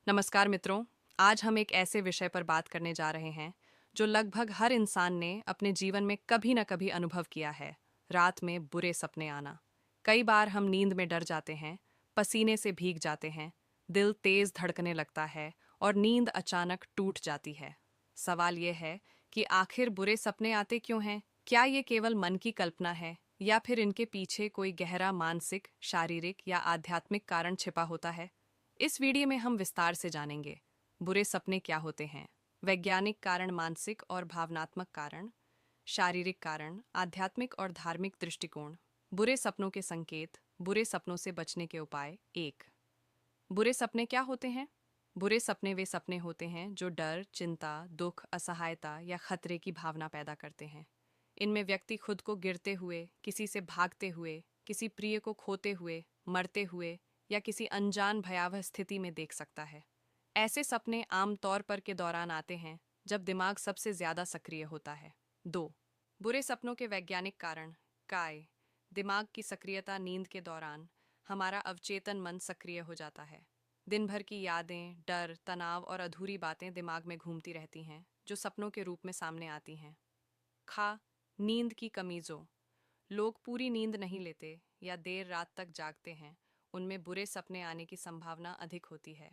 नमस्कार मित्रों। आज हम एक ऐसे विषय पर बात करने जा रहे हैं जो लगभग हर इंसान ने अपने जीवन में कभी न कभी अनुभव किया है। रात में बुरे सपने आना। कई बार हम नींद में डर जाते हैं, पसीने से भीग जाते हैं, दिल तेज धड़कने लगता है और नींद अचानक टूट जाती है। सवाल यह है कि आखिर बुरे सपने आते क्यों हैं? क्या ये केवल मन की कल्पना है या फिर इनके पीछे कोई गहरा मानसिक, शारीरिक या आध्यात्मिक कारण छिपा होता है? इस वीडियो में हम विस्तार से जानेंगे बुरे सपने क्या होते हैं, वैज्ञानिक कारण, मानसिक और भावनात्मक कारण, शारीरिक कारण, आध्यात्मिक और धार्मिक दृष्टिकोण, बुरे सपनों के संकेत, बुरे सपनों से बचने के उपाय। एक, बुरे सपने क्या होते हैं? बुरे सपने वे सपने होते हैं जो डर, चिंता, दुख, असहायता या खतरे की भावना पैदा करते हैं। इनमें व्यक्ति खुद को गिरते हुए, किसी से भागते हुए, किसी प्रिय को खोते हुए, मरते हुए या किसी अनजान भयावह स्थिति में देख सकता है। ऐसे सपने आम तौर पर के दौरान आते हैं जब दिमाग सबसे ज्यादा सक्रिय होता है। दो, बुरे सपनों के वैज्ञानिक कारण। काय, दिमाग की सक्रियता। नींद के दौरान हमारा अवचेतन मन सक्रिय हो जाता है। दिन भर की यादें, डर, तनाव और अधूरी बातें दिमाग में घूमती रहती हैं, जो सपनों के रूप में सामने आती हैं। खा, नींद की कमीजों। लोग पूरी नींद नहीं लेते या देर रात तक जागते हैं, उनमें बुरे सपने आने की संभावना अधिक होती है।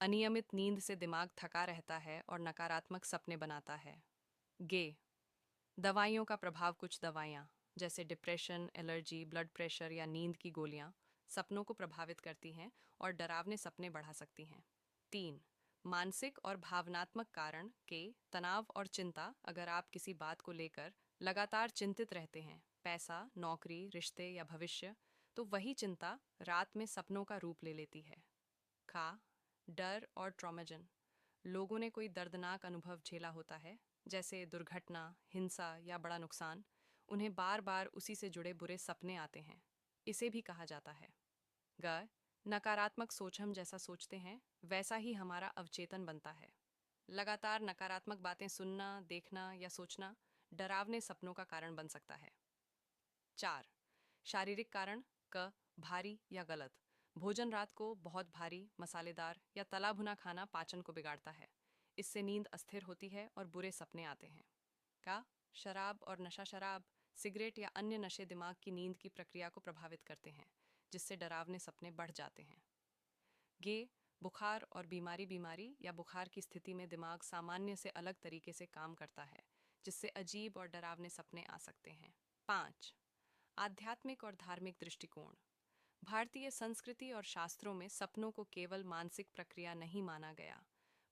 अनियमित नींद से दिमाग थका रहता है और नकारात्मक सपने बनाता है। गे, दवाइयों का प्रभाव। कुछ दवाइयाँ जैसे डिप्रेशन, एलर्जी, ब्लड प्रेशर या नींद की गोलियाँ सपनों को प्रभावित करती हैं और डरावने सपने बढ़ा सकती हैं। तीन, मानसिक और भावनात्मक कारण के तनाव और चिंता। अगर आप किसी बात को लेकर लगातार चिंतित रहते हैं, पैसा, नौकरी, रिश्ते या भविष्य, तो वही चिंता रात में सपनों का रूप ले लेती है। खा, डर और ट्रॉमेजन। लोगों ने कोई दर्दनाक अनुभव झेला होता है, जैसे दुर्घटना, हिंसा या बड़ा नुकसान। उन्हें बार बार उसी से जुड़े बुरे सपने आते हैं। इसे भी कहा जाता है। ग, नकारात्मक सोच। हम जैसा सोचते हैं वैसा ही हमारा अवचेतन बनता है। लगातार नकारात्मक बातें सुनना, देखना या सोचना डरावने सपनों का कारण बन सकता है। चार, शारीरिक कारण। क, भारी या गलत भोजन। रात को बहुत भारी, मसालेदार या तला भुना खाना पाचन को बिगाड़ता है। इससे नींद अस्थिर होती है और बुरे सपने आते हैं। का, शराब और नशा। शराब, सिगरेट या अन्य नशे दिमाग की नींद की प्रक्रिया को प्रभावित करते हैं, जिससे डरावने सपने बढ़ जाते हैं। गे, बुखार और बीमारी। बीमारी या बुखार की स्थिति में दिमाग सामान्य से अलग तरीके से काम करता है, जिससे अजीब और डरावने सपने आ सकते हैं। पाँच, आध्यात्मिक और धार्मिक दृष्टिकोण। भारतीय संस्कृति और शास्त्रों में सपनों को केवल मानसिक प्रक्रिया नहीं माना गया,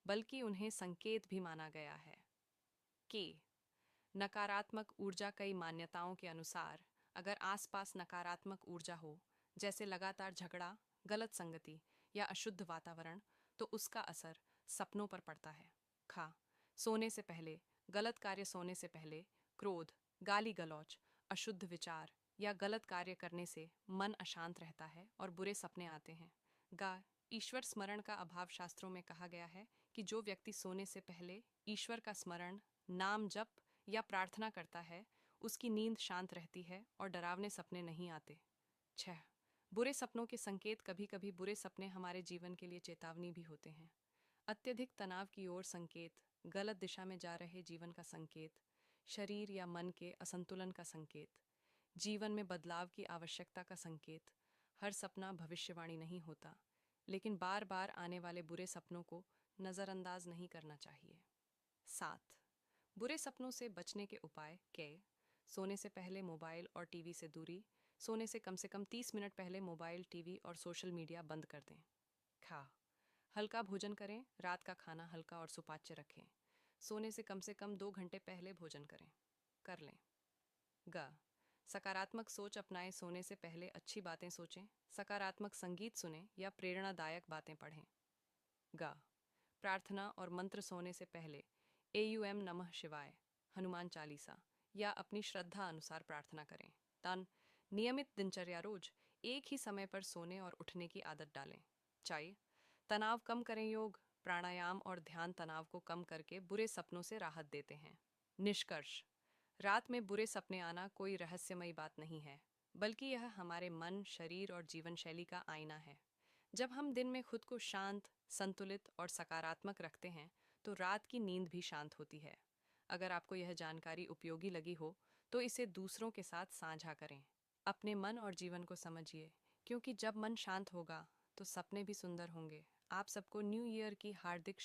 बल्कि उन्हें संकेत भी माना गया है। के, नकारात्मक ऊर्जा। कई मान्यताओं के अनुसार अगर आसपास नकारात्मक ऊर्जा हो, जैसे लगातार झगड़ा, गलत संगति या अशुद्ध वातावरण, तो उसका असर सपनों पर पड़ता है। खा, सोने से पहले गलत कार्य। सोने से पहले क्रोध, गाली गलौज, अशुद्ध विचार या गलत कार्य करने से मन अशांत रहता है और बुरे सपने आते हैं। गा, ईश्वर स्मरण का अभाव। शास्त्रों में कहा गया है कि जो व्यक्ति सोने से पहले ईश्वर का स्मरण, नाम जप या प्रार्थना करता है, उसकी नींद शांत रहती है और डरावने सपने नहीं आते। 6, बुरे सपनों के संकेत। कभी कभी बुरे सपने हमारे जीवन के लिए चेतावनी भी होते हैं। अत्यधिक तनाव की ओर संकेत, गलत दिशा में जा रहे जीवन का संकेत, शरीर या मन के असंतुलन का संकेत, जीवन में बदलाव की आवश्यकता का संकेत। हर सपना भविष्यवाणी नहीं होता, लेकिन बार बार आने वाले बुरे सपनों को नज़रअंदाज नहीं करना चाहिए। 7, बुरे सपनों से बचने के उपाय। के, सोने से पहले मोबाइल और टीवी से दूरी। सोने से कम 30 मिनट पहले मोबाइल, टीवी और सोशल मीडिया बंद कर दें। खा, हल्का भोजन करें। रात का खाना हल्का और सुपाच्य रखें। सोने से कम 2 घंटे पहले भोजन करें। कर लें। ग, सकारात्मक सोच अपनाएं। सोने से पहले अच्छी बातें सोचें, सकारात्मक संगीत सुनें या प्रेरणादायक बातें पढ़ें। ग, प्रार्थना और मंत्र। सोने से पहले एयुएम नमः शिवाय, हनुमान चालीसा या अपनी श्रद्धा अनुसार प्रार्थना करें। तन, नियमित दिनचर्या। रोज एक ही समय पर सोने और उठने की आदत डालें। चाहिए, तनाव कम करें। योग, प्राणायाम और ध्यान तनाव को कम करके बुरे सपनों से राहत देते हैं। निष्कर्ष, रात में बुरे सपने आना कोई रहस्यमयी बात नहीं है, बल्कि यह हमारे मन, शरीर और जीवन शैली का आईना है। जब हम दिन में खुद को शांत, संतुलित और सकारात्मक रखते हैं, तो रात की नींद भी शांत होती है। अगर आपको यह जानकारी उपयोगी लगी हो, तो इसे दूसरों के साथ साझा करें। अपने मन और जीवन को समझिए, क्योंकि जब मन शांत होगा, तो सपने भी सुंदर होंगे। आप सबको न्यू ईयर की हार्दिक